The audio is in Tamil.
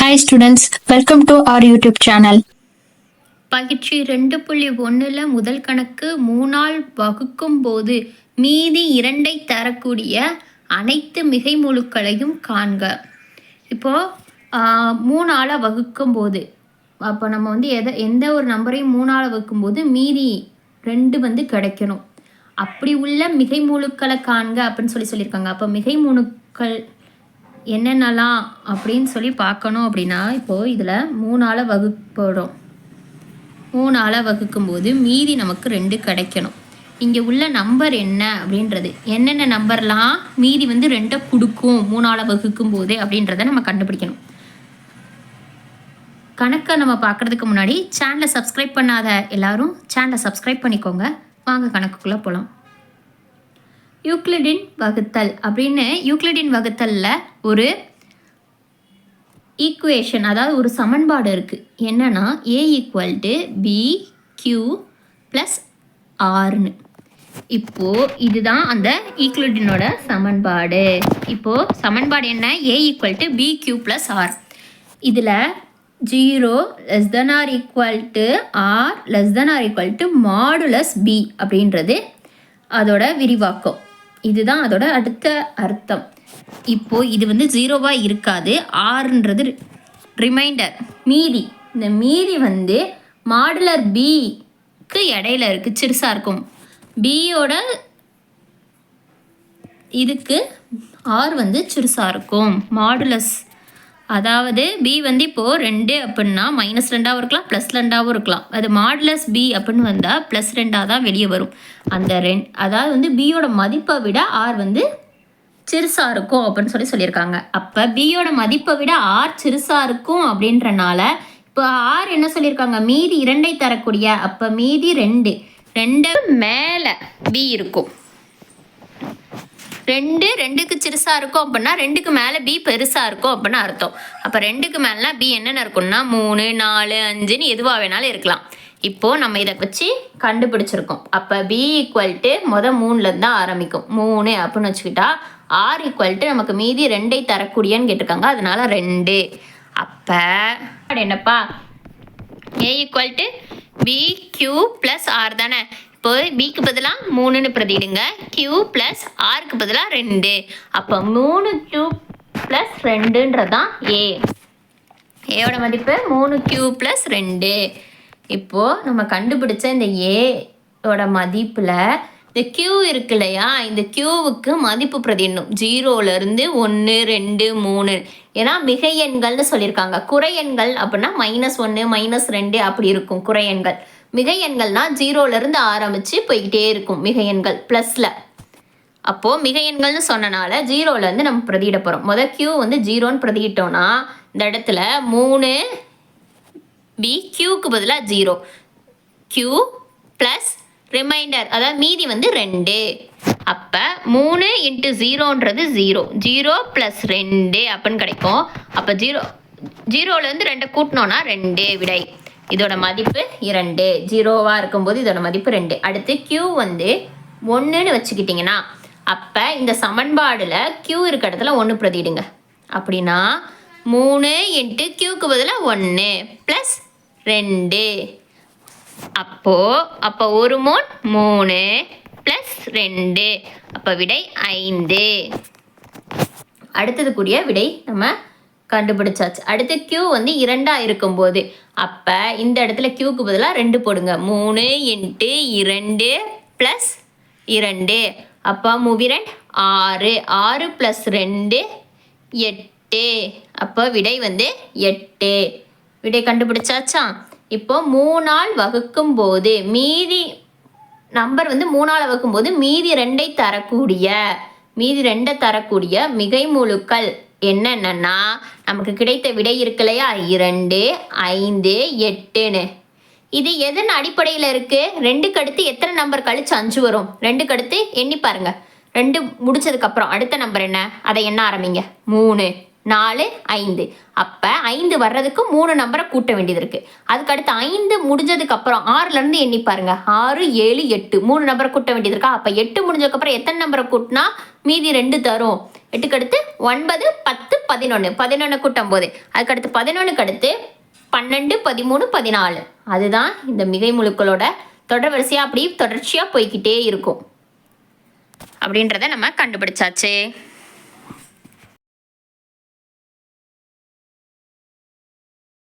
Hi students, welcome to our YouTube channel. பயிற்சி 2.1 முதல் கணக்கு 3ஆல் வகுக்கும் போது மீதி 2ஐ தரக்கூடிய அனைத்து மிகை முழுக்களையும் காண்க. இப்போது 3ஆல் வகுக்கும் போது அப்போ நம்ம வந்து எந்த ஒரு நம்பரையும் 3ஆல் வகுக்கும் போது மீதி 2 கிடைக்கணும். அப்படி உள்ள மிகை முழுக்களை காண்க அப்படின்னு சொல்லியிருக்காங்க. அப்போ மிகை முழுக்கள் என்னென்னலாம் அப்படின்னு சொல்லி பார்க்கணும். அப்படின்னா இப்போது இதில் 3ஆல் வகுப்போடும். 3ஆல் வகுக்கும்போது மீதி நமக்கு 2 கிடைக்கணும். இங்கே உள்ள நம்பர் என்ன அப்படின்றது, என்னென்ன நம்பர்லாம் மீதி 2 கொடுக்கும் 3ஆல் வகுக்கும் போது அப்படின்றத நம்ம கண்டுபிடிக்கணும். கணக்கை நம்ம பார்க்குறதுக்கு முன்னாடி சேனலை சப்ஸ்கிரைப் பண்ணாத எல்லாரும் சேனலை சப்ஸ்கிரைப் பண்ணிக்கோங்க. வாங்க கணக்குக்குள்ளே போகலாம். யூக்ளிடின் வகுத்தல் அப்படின்னு யூக்ளிடின் வகுத்தலில் ஒரு ஈக்குவேஷன், அதாவது ஒரு சமன்பாடு இருக்குது. என்னன்னா a = bq + rன்னு. இப்போது இதுதான் அந்த ஈக்ளிடினோட சமன்பாடு. இப்போது சமன்பாடு என்ன? a = bq + r. இதில் 0 r r மாடுலஸ் b அப்படின்றது அதோட விரிவாக்கம். இதுதான் அதோட அடுத்த அர்த்தம். இப்போது இது 0வாக இருக்காது. ஆறுன்றது ரிமைண்டர், மீதி. இந்த மீதி மாடுலர் பிக்கு இடையில இருக்குது, சிறுசாக இருக்கும். பியோட இதுக்கு ஆர் சிறுசாக இருக்கும். மாடுலஸ், அதாவது பி இப்போது 2 அப்படின்னா -2ஆகவும் இருக்கலாம், +2ஆகவும் இருக்கலாம். அது மாடுலஸ் பி அப்படின்னு வந்தால் +2ஆக தான் வெளியே வரும். அந்த அதாவது பியோட மதிப்பை விட ஆர் சிறுசாக இருக்கும் அப்படின்னு சொல்லியிருக்காங்க. அப்போ பியோட மதிப்பை விட ஆர் சிறுசாக இருக்கும் அப்படின்றனால இப்போ ஆர் என்ன சொல்லியிருக்காங்க? மீதி 2ஐ தரக்கூடிய. அப்போ மீதி 2 மேலே பி இருக்கும். 2க்கு சிறுசாக இருக்கும் அப்படின்னா 2க்கு மேலே பி பெருசாக இருக்கும் அப்படின்னு அர்த்தம். அப்போ 2க்கு மேலே பி என்னென்ன இருக்கும்னா 3, 4, 5ன்னு எதுவாக வேணாலும் இருக்கலாம். இப்போது நம்ம இதை வச்சு கண்டுபிடிச்சிருக்கோம். அப்போ பி = 3லேருந்து தான் ஆரம்பிக்கும். 3 அப்படின்னு வச்சுக்கிட்டா ஆர் = நமக்கு மீதி 2ஐ தரக்கூடியன்னு கேட்டிருக்காங்க, அதனால 2. அப்போ என்னப்பா? a = bq + r தானே. இப்போ பிக்கு பதிலாக 3ன்னு பிரதிடுங்க, q + rக்கு பதிலாக 2. அப்போ 3q + 2ன்றதான் a. ஏயோட மதிப்பு 3q + 2. இப்போது நம்ம கண்டுபிடிச்ச இந்த ஏயோட மதிப்பில் இந்த q இருக்கு இல்லையா, இந்த க்யூவுக்கு மதிப்பு பிரதிடணும். 0லேருந்து 1, 2, 3. ஏன்னா மிகை எண்கள்னு சொல்லியிருக்காங்க. குறை எண்கள் அப்படின்னா -1, -2 அப்படி இருக்கும் குறை எண்கள். மிகை எண்கள்னா 0லேருந்து ஆரம்பித்து போய்கிட்டே இருக்கும். மிகை எண்கள் ப்ளஸில். அப்போது மிகை எண்கள்னு சொன்னனால 0லேருந்து நம்ம பிரதியிட போகிறோம். முதல் q 0ன்னு பிரதியிட்டோன்னா இந்த இடத்துல 3 b q பதிலாக 0, q ப்ளஸ் ரிமைண்டர், அதாவது மீதி 2. அப்போ 3 × 0ன்றது 0, 0 + 2 அப்படின்னு கிடைக்கும். அப்போ 0லேருந்து 2 கூட்டினோன்னா 2 விடை. இதோட மதிப்பு 2. 0வாக இருக்கும்போது இதோட மதிப்பு 2. அடுத்து q 1ன்னு வச்சுக்கிட்டிங்கன்னா அப்போ இந்த சமன்பாடில் q இருக்க இடத்துல 1 பிரதிடுங்க. அப்படின்னா 3 × q பதிலாக 1 + 2. அப்போ 1 மோல் 3 + 2. அப்போ விடை 5. அடுத்தது கூடிய விடை நம்ம கண்டுபிடிச்சாச்சு. அடுத்து q 2ஆக இருக்கும்போது அப்போ இந்த இடத்துல க்யூக்கு பதிலாக 2 போடுங்க. 3 × 2 + 2. அப்போ 3 6, 6 + 2 8. அப்போ விடை 8. விடை கண்டுபிடிச்சாச்சா? இப்போ 3ஆல் வகுக்கும் போது மீதி நம்பர் 3ஆல் வகுக்கும்போது மீதி 2ஐ தரக்கூடிய மிகை முழுக்கள் என்னென்னா நமக்கு கிடைத்த விடை இருக்கு இல்லையா, 2, 5, 8ன்னு. இது எதன் அடிப்படையில் இருக்குது? 2க்கு அடுத்து எத்தனை நம்பர் கழிச்சு 5 வரும்? 2க்கு அடுத்து எண்ணி பாருங்க. 2 முடிச்சதுக்கப்புறம் அடுத்த நம்பர் என்ன? அதை எண்ண ஆரம்பிங்க. 3, 4, 5. அப்போ 5 வர்றதுக்கு 3 நம்பரை கூட்ட வேண்டியது இருக்குது. அதுக்கடுத்து 5 முடிஞ்சதுக்கப்புறம் 6லேருந்து எண்ணி பாருங்க. 6, 7, 8 3 நம்பரை கூட்ட வேண்டியது இருக்கா? அப்போ 8 முடிஞ்சதுக்கப்புறம் எத்தனை நம்பரை கூட்டினா மீதி 2 தரும்? 8க்கு அடுத்து 9, 10, 11. 11 கூட்டும் போது அதுக்கடுத்து 11க்கு அடுத்து 12, 13, 14. அதுதான் இந்த மிகை முழுக்களோட தொடர் வரிசையாக அப்படி தொடர்ச்சியாக போய்கிட்டே இருக்கும் அப்படின்றத நம்ம கண்டுபிடிச்சாச்சு.